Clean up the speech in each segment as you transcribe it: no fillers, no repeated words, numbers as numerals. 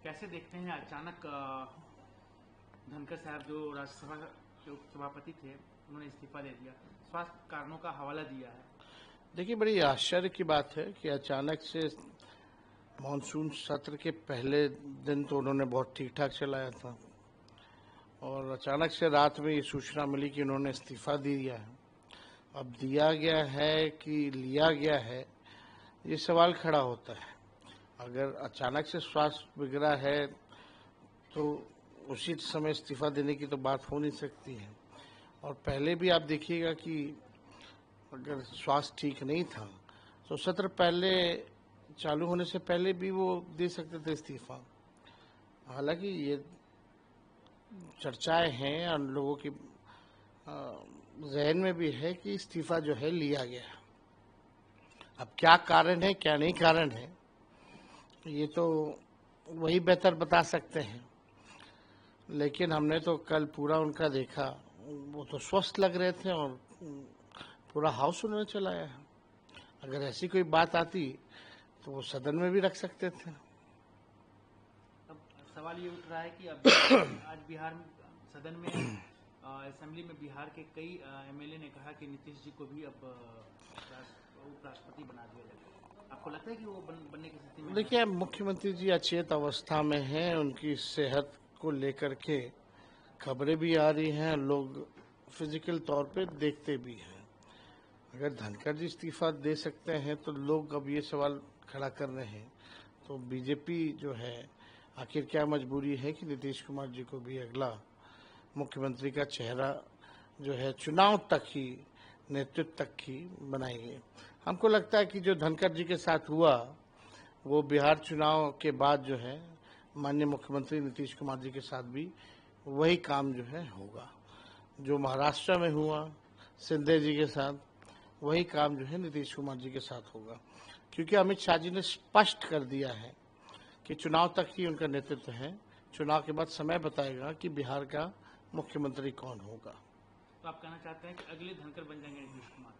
कैसे देखते हैं अचानक धनखड़ साहब जो राज्यसभा के उपसभापति थे उन्होंने इस्तीफा दे दिया, स्वास्थ्य कारणों का हवाला दिया है। देखिए, बड़ी आश्चर्य की बात है कि अचानक से मानसून सत्र के पहले दिन तो उन्होंने बहुत ठीक ठाक चलाया था और अचानक से रात में ये सूचना मिली कि उन्होंने इस्तीफा दे दिया है। अब दिया गया है कि लिया गया है, ये सवाल खड़ा होता है। अगर अचानक से स्वास्थ्य बिगड़ा है तो उसी समय इस्तीफा देने की तो बात हो नहीं सकती है। और पहले भी आप देखिएगा कि अगर स्वास्थ्य ठीक नहीं था तो सत्र पहले चालू होने से पहले भी वो दे सकते थे इस्तीफा। हालांकि ये चर्चाएं हैं और लोगों की जहन में भी है कि इस्तीफा जो है लिया गया। अब क्या कारण है क्या नहीं कारण है ये तो वही बेहतर बता सकते हैं, लेकिन हमने तो कल पूरा उनका देखा, वो तो स्वस्थ लग रहे थे और पूरा हाउस उन्होंने चलाया है। अगर ऐसी कोई बात आती तो वो सदन में भी रख सकते थे। अब सवाल ये उठ रहा है कि अब आज बिहार में सदन में असेंबली में बिहार के कई एमएलए ने कहा कि नीतीश जी को भी अब उपराष्ट्रपति बना दिया जाए। आपको लगता है कि वो बनने की स्थिति में? देखिए, मुख्यमंत्री जी अचेत अवस्था में हैं, उनकी सेहत को लेकर के खबरें भी आ रही हैं, लोग फिजिकल तौर पे देखते भी हैं। अगर धनखड़ जी इस्तीफा दे सकते हैं तो लोग अब ये सवाल खड़ा कर रहे हैं, तो बीजेपी जो है आखिर क्या मजबूरी है कि नीतीश कुमार जी को भी अगला मुख्यमंत्री का चेहरा जो है चुनाव तक ही, नेतृत्व तक ही बनाएंगे। हमको लगता है कि जो धनखड़ जी के साथ हुआ वो बिहार चुनाव के बाद जो है माननीय मुख्यमंत्री नीतीश कुमार जी के साथ भी वही काम जो है होगा। जो महाराष्ट्र में हुआ शिंदे जी के साथ, वही काम जो है नीतीश कुमार जी के साथ होगा, क्योंकि अमित शाह जी ने स्पष्ट कर दिया है कि चुनाव तक ही उनका नेतृत्व है। चुनाव के बाद समय बताएगा कि बिहार का मुख्यमंत्री कौन होगा। तो आप कहना चाहते हैं कि अगले धनखड़ बन जाएंगे नीतीश कुमार?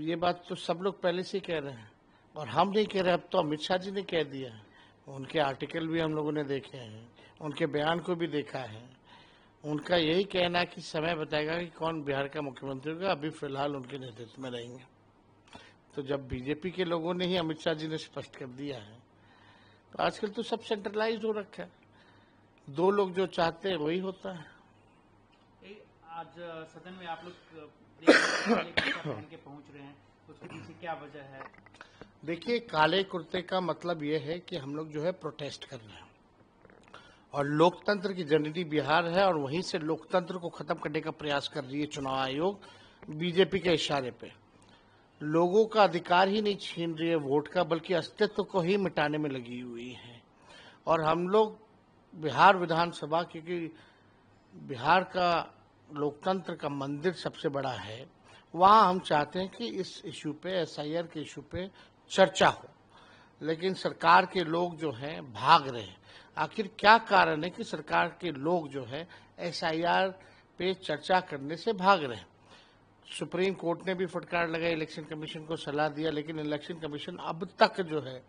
ये बात तो सब लोग पहले से कह रहे हैं और हम नहीं कह रहे, अब तो अमित शाह जी ने कह दिया है। उनके आर्टिकल भी हम लोगों ने देखे हैं, उनके बयान को भी देखा है। उनका यही कहना है कि समय बताएगा कि कौन बिहार का मुख्यमंत्री होगा, अभी फिलहाल उनके नेतृत्व में रहेंगे। तो जब बीजेपी के लोगों ने ही अमित शाह जी ने स्पष्ट कर दिया है, तो आजकल तो सब सेंट्रलाइज हो रखा है, दो लोग जो चाहते हैं वही होता है। आज सदन में आप लोग पहन के पहुंच रहे हैं, उसके पीछे क्या वजह है? देखिए, काले कुर्ते का मतलब ये है कि हम लोग जो है प्रोटेस्ट कर रहे हैं और लोकतंत्र की जननी बिहार है और वहीं से लोकतंत्र को खत्म करने का प्रयास कर रही है चुनाव आयोग बीजेपी के इशारे पे। लोगों का अधिकार ही नहीं छीन रही है वोट का, बल्कि अस्तित्व को ही मिटाने में लगी हुई है। और हम लोग बिहार विधानसभा, क्योंकि बिहार का लोकतंत्र का मंदिर सबसे बड़ा है, वहाँ हम चाहते हैं कि इस इशू पे, एसआईआर के इशू पे चर्चा हो, लेकिन सरकार के लोग जो हैं भाग रहे हैं। आखिर क्या कारण है कि सरकार के लोग जो है एसआईआर पे चर्चा करने से भाग रहे हैं? सुप्रीम कोर्ट ने भी फटकार लगाई, इलेक्शन कमीशन को सलाह दिया, लेकिन इलेक्शन कमीशन अब तक जो है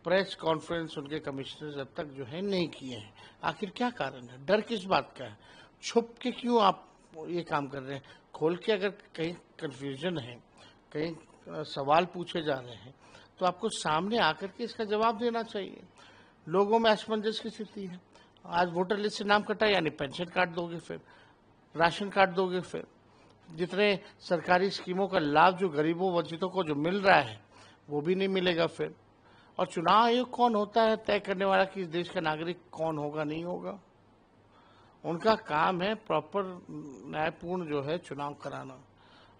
प्रेस कॉन्फ्रेंस उनके कमिश्नर्स अब तक जो है नहीं किए हैं। आखिर क्या कारण है? डर किस बात का है? छुप के क्यों आप ये काम कर रहे हैं? खोल के अगर कहीं कंफ्यूजन है, कहीं सवाल पूछे जा रहे हैं, तो आपको सामने आकर के इसका जवाब देना चाहिए। लोगों में असमंजस की स्थिति है। आज वोटर लिस्ट से नाम कटा, यानी पेंशन कार्ड दोगे, फिर राशन कार्ड दोगे, फिर जितने सरकारी स्कीमों का लाभ जो गरीबों वंचितों को जो मिल रहा है वो भी नहीं मिलेगा फिर। और चुनाव आयोग कौन होता है तय करने वाला कि इस देश का नागरिक कौन होगा नहीं होगा? उनका काम है प्रॉपर न्यायपूर्ण जो है चुनाव कराना,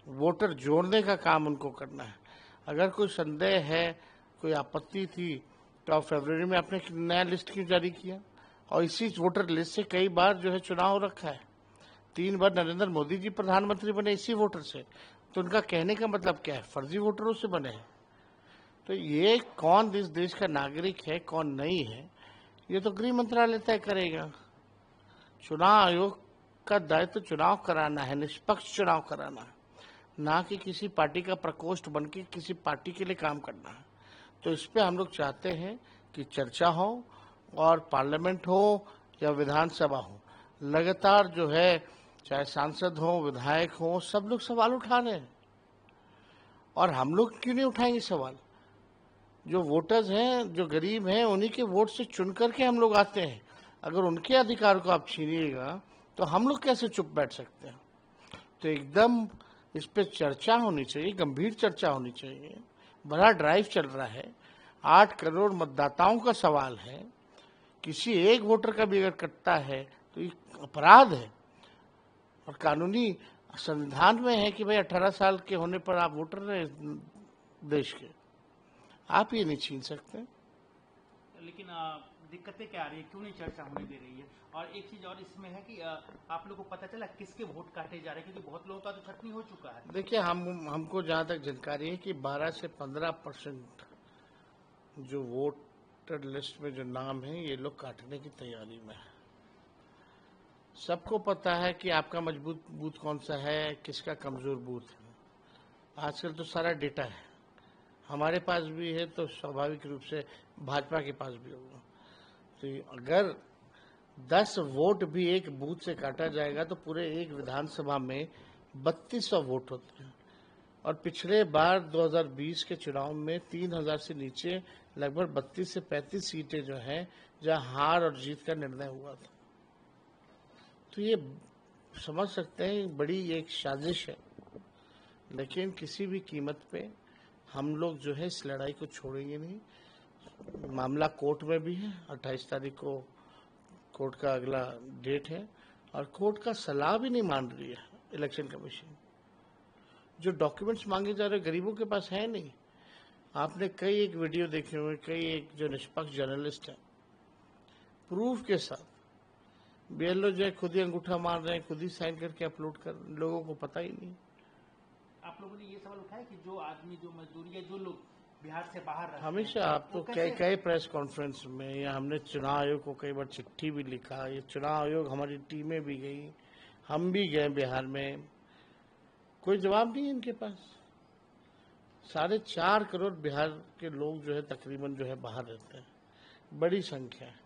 वोटर जोड़ने का काम उनको करना है। अगर कोई संदेह है, कोई आपत्ति थी, तो आप फरवरी में आपने नया लिस्ट क्यों जारी किया? और इसी वोटर लिस्ट से कई बार जो है चुनाव रखा है। 3 बार नरेंद्र मोदी जी प्रधानमंत्री बने इसी वोटर से, तो उनका कहने का मतलब क्या है? फर्जी वोटरों से बने हैं। तो ये कौन इस देश का नागरिक है, कौन नहीं है, ये तो गृह मंत्रालय तय करेगा। चुनाव आयोग का दायित्व चुनाव कराना है, निष्पक्ष चुनाव कराना है, ना कि किसी पार्टी का प्रकोष्ठ बन के किसी पार्टी के लिए काम करना है। तो इस पे हम लोग चाहते हैं की चर्चा हो और पार्लियामेंट हो या विधानसभा हो, लगातार जो है चाहे सांसद हो, विधायक हो, सब लोग सवाल उठा रहे हैं। और हम लोग क्यों नहीं उठाएंगे सवाल? जो वोटर्स हैं, जो गरीब हैं, उन्हीं के वोट से चुन करके हम लोग आते हैं। अगर उनके अधिकार को आप छीनिएगा तो हम लोग कैसे चुप बैठ सकते हैं? तो एकदम इस पे चर्चा होनी चाहिए, गंभीर चर्चा होनी चाहिए। बड़ा ड्राइव चल रहा है, 8 करोड़ मतदाताओं का सवाल है। किसी एक वोटर का भी अगर कटता है तो ये अपराध है, और कानूनी संविधान में है कि भाई 18 साल के होने पर आप वोटर रहे देश के, आप ये नहीं छीन सकते। लेकिन दिक्कतें क्या आ रही है, क्यों नहीं चर्चा होने दे रही है? और एक चीज और इसमें है कि आप लोगों को पता चला किसके वोट काटे जा रहे हैं? क्योंकि बहुत लोगों का तो छटनी हो चुका है। देखिए, हमको जहाँ तक जानकारी है कि 12 से 15% जो वोटर लिस्ट में जो नाम है ये लोग काटने की तैयारी में है। सबको पता है कि आपका मजबूत बूथ कौन सा है, किसका कमजोर बूथ है। आजकल तो सारा डेटा है, हमारे पास भी है, तो स्वाभाविक रूप से भाजपा के पास भी होगा। तो अगर 10 वोट भी एक बूथ से काटा जाएगा तो पूरे एक विधानसभा में 3200 वोट होते हैं। और पिछले बार 2020 के चुनाव में 3000 से नीचे लगभग 32 से 35 सीटें जो हैं जहां हार और जीत का निर्णय हुआ था। तो ये समझ सकते हैं बड़ी एक साजिश है, लेकिन किसी भी कीमत पे हम लोग जो है इस लड़ाई को छोड़ेंगे नहीं। मामला कोर्ट में भी है, 28 तारीख को कोर्ट का अगला डेट है, और कोर्ट का सलाह भी नहीं मान रही है इलेक्शन कमीशन। जो डॉक्यूमेंट्स मांगे जा रहे गरीबों के पास है नहीं। आपने कई एक वीडियो देखे हुए, कई एक जो निष्पक्ष जर्नलिस्ट है प्रूफ के साथ, बीएलओ जो है खुद ही अंगूठा मार रहे हैं, खुद ही साइन करके अपलोड कर, लोगों को पता ही नहीं। आप लोगों ने ये सवाल उठाया कि जो आदमी, जो मजदूरी है, जो लोग बिहार से बाहर रहते हैं, हमेशा आप तो वो कई कई प्रेस कॉन्फ्रेंस में या हमने चुनाव आयोग को कई बार चिट्ठी भी लिखा, ये चुनाव आयोग हमारी टीमें भी गई, हम भी गए बिहार में, कोई जवाब नहीं है इनके पास। 4.5 करोड़ बिहार के लोग जो है तकरीबन जो है बाहर रहते हैं, बड़ी संख्या है।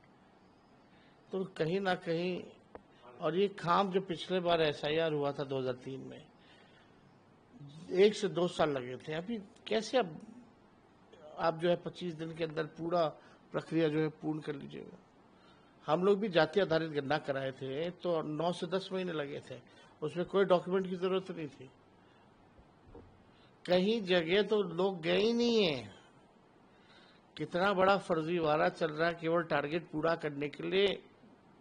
तो कहीं ना कहीं, और ये काम जो पिछले बार एसआईआर हुआ था 2003 में, 1 से 2 साल लगे थे। अभी कैसे अब आप जो है 25 दिन के अंदर पूरा प्रक्रिया जो है पूर्ण कर लीजिएगा? हम लोग भी जाति आधारित गणना कराए थे तो 9 से 10 महीने लगे थे, उसमें कोई डॉक्यूमेंट की जरूरत नहीं थी। कहीं जगह तो लोग गए ही नहीं है। कितना बड़ा फर्जीवाड़ा चल रहा है केवल टारगेट पूरा करने के लिए,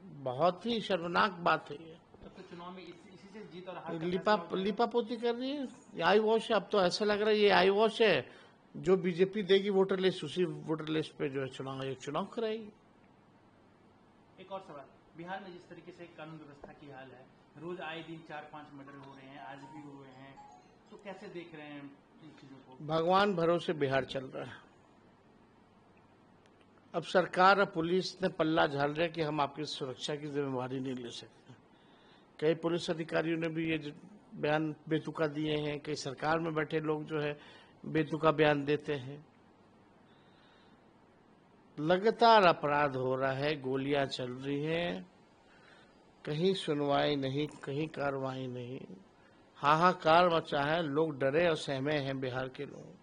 बहुत ही शर्मनाक बात है ये। तो चुनाव में इसी से जीत और हार का लिपापोती कर रही है, आई वॉश है। अब तो ऐसा लग रहा है ये आई वॉश है, जो बीजेपी देगी वोटर लिस्ट, उसी वोटर लिस्ट पे जो है चुनाव आयोग चुनाव कराएगी। एक और सवाल, बिहार में जिस तरीके से कानून व्यवस्था की हाल है, रोज आए दिन 4-5 मर्डर हो रहे हैं, आज भी हुए हैं, तो कैसे देख रहे हैं इन चीजों को? भगवान भरोसे बिहार चल रहा है। अब सरकार और पुलिस ने पल्ला झाड़ रहे कि हम आपकी सुरक्षा की जिम्मेवारी नहीं ले सकते। कई पुलिस अधिकारियों ने भी ये बयान बेतुका दिए हैं, कई सरकार में बैठे लोग जो है बेतुका बयान देते हैं। लगातार अपराध हो रहा है, गोलियां चल रही हैं, कहीं सुनवाई नहीं, कहीं कार्रवाई नहीं, हाहाकार मचा है, लोग डरे और सहमे हैं बिहार के लोग।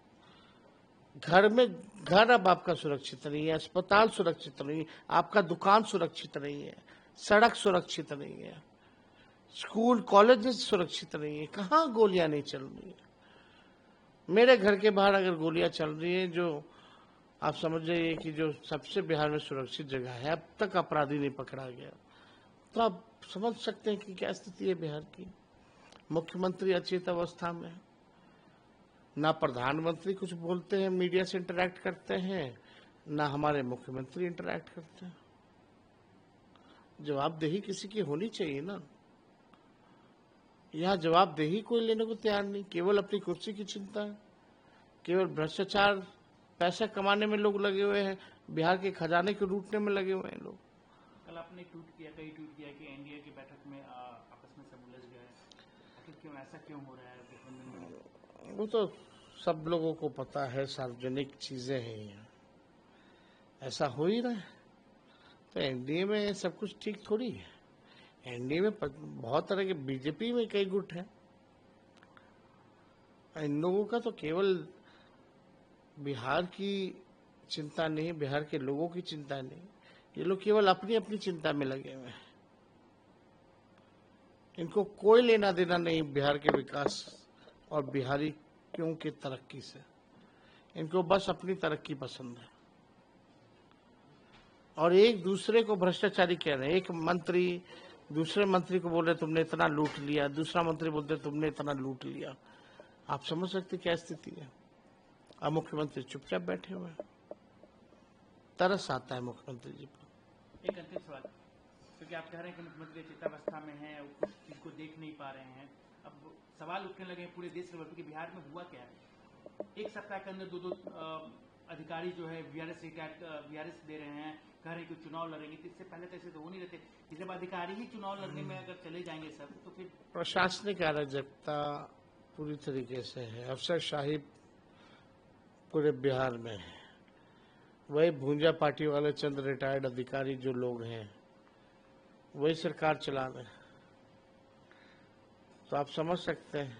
घर अब आपका सुरक्षित नहीं है, अस्पताल सुरक्षित नहीं है, आपका दुकान सुरक्षित नहीं है, सड़क सुरक्षित नहीं है, स्कूल कॉलेज सुरक्षित नहीं है। कहाँ गोलियां नहीं चल रही है? मेरे घर के बाहर अगर गोलियां चल रही है, जो आप समझ जाइए कि जो सबसे बिहार में सुरक्षित जगह है, अब तक अपराधी नहीं पकड़ा गया, तो आप समझ सकते हैं कि क्या स्थिति है बिहार की। मुख्यमंत्री अचेत अवस्था में, ना प्रधानमंत्री कुछ बोलते हैं, मीडिया से इंटरैक्ट करते हैं, ना हमारे मुख्यमंत्री इंटरैक्ट करते हैं। जवाबदेही किसी की होनी चाहिए ना। यहाँ जवाबदेही कोई लेने को तैयार नहीं, केवल अपनी कुर्सी की चिंता है, केवल भ्रष्टाचार, पैसा कमाने में लोग लगे हुए हैं, बिहार के खजाने को लूटने में लगे हुए हैं लोग। कल आपने ट्वीट किया कि एनडीए की बैठक में आपस में सब उलझ गए, आखिर क्यों, ऐसा क्यों हो रहा है गठबंधन में? वो तो सब लोगों को पता है, सार्वजनिक चीजें हैं। ऐसा हो ही रहा है। तो एनडीए में सब कुछ ठीक थोड़ी है। एनडीए में बहुत तरह के, बीजेपी में कई गुट हैं। इन लोगों का तो केवल बिहार की चिंता नहीं, बिहार के लोगों की चिंता नहीं, ये लोग केवल अपनी अपनी चिंता में लगे हुए हैं। इनको कोई लेना देना नहीं बिहार के विकास और बिहारियों की तरक्की से। इनको बस अपनी तरक्की पसंद है और एक दूसरे को भ्रष्टाचारी कह रहे हैं। एक मंत्री दूसरे मंत्री को बोल रहे तुमने इतना लूट लिया, दूसरा मंत्री बोलते तुमने इतना लूट लिया। आप समझ सकते क्या स्थिति है। अब मुख्यमंत्री चुपचाप बैठे हुए हैं। तरस आता है मुख्यमंत्री जी पर। एक अंतिम सवाल, क्योंकि आप कह रहे हैं कि मुख्यमंत्री चिंतावस्था में हैं, वो कुछ चीज को देख नहीं पा रहे हैं। अब सवाल उठने लगे हैं पूरे देश के कि बिहार में हुआ क्या है। एक सप्ताह के अंदर दो अधिकारी जो है वीआरएस दे रहे हैं, कह रहे हैं कि चुनाव लड़ेंगे। तो इससे पहले तो ऐसे तो हो नहीं रहते। जब अधिकारी ही चुनाव लड़ने में अगर चले जाएंगे सब, तो फिर प्रशासनिक अराजकता पूरी तरीके से है। अफसरशाही पूरे बिहार में है। वही भूंजा पार्टी वाले चंद रिटायर्ड अधिकारी जो लोग हैं वही सरकार चला रहे हैं। तो आप समझ सकते हैं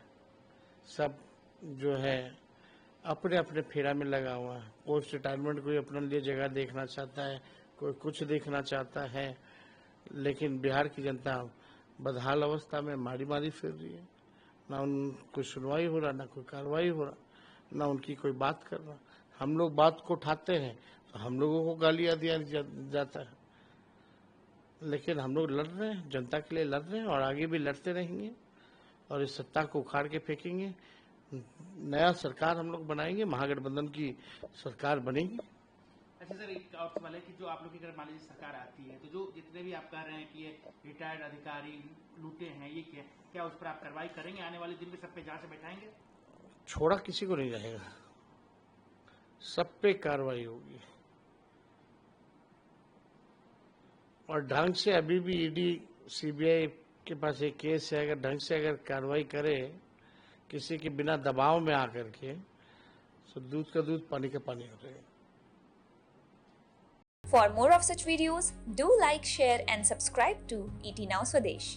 सब जो है अपने अपने फेरा में लगा हुआ है। पोस्ट रिटायरमेंट कोई अपने लिए जगह देखना चाहता है, कोई कुछ देखना चाहता है, लेकिन बिहार की जनता बदहाल अवस्था में मारी मारी फिर रही है। ना उनकी सुनवाई हो रहा, ना कोई कार्रवाई हो रहा, ना उनकी कोई बात कर रहा। हम लोग बात को उठाते हैं तो हम लोगों को गालियां दिया जाता है, लेकिन हम लोग लड़ रहे हैं, जनता के लिए लड़ रहे हैं और आगे भी लड़ते रहेंगे और इस सत्ता को उखाड़ के फेंकेंगे। नया सरकार हम लोग बनाएंगे, महागठबंधन की सरकार बनेगी। अच्छा सर, एक और सवाल है कि जो आप लोग की अगर मान लीजिए सरकार आती है, तो जो जितने भी आप कह रहे हैं कि ये रिटायर्ड अधिकारी लूटे हैं, ये क्या उस पर आप कार्रवाई करेंगे? आने वाले दिन में सब पे जांच बैठाएंगे? छोड़ा किसी को नहीं रहेगा, सब पे कार्रवाई होगी। और ढंग से अभी भी ईडी सीबीआई के पास एक केस है, अगर ढंग से अगर कार्रवाई करे किसी के बिना दबाव में आकर के, तो दूध का दूध पानी का पानी हो जाएगा। For more of such videos, do like, share and subscribe to ET Now Swadesh.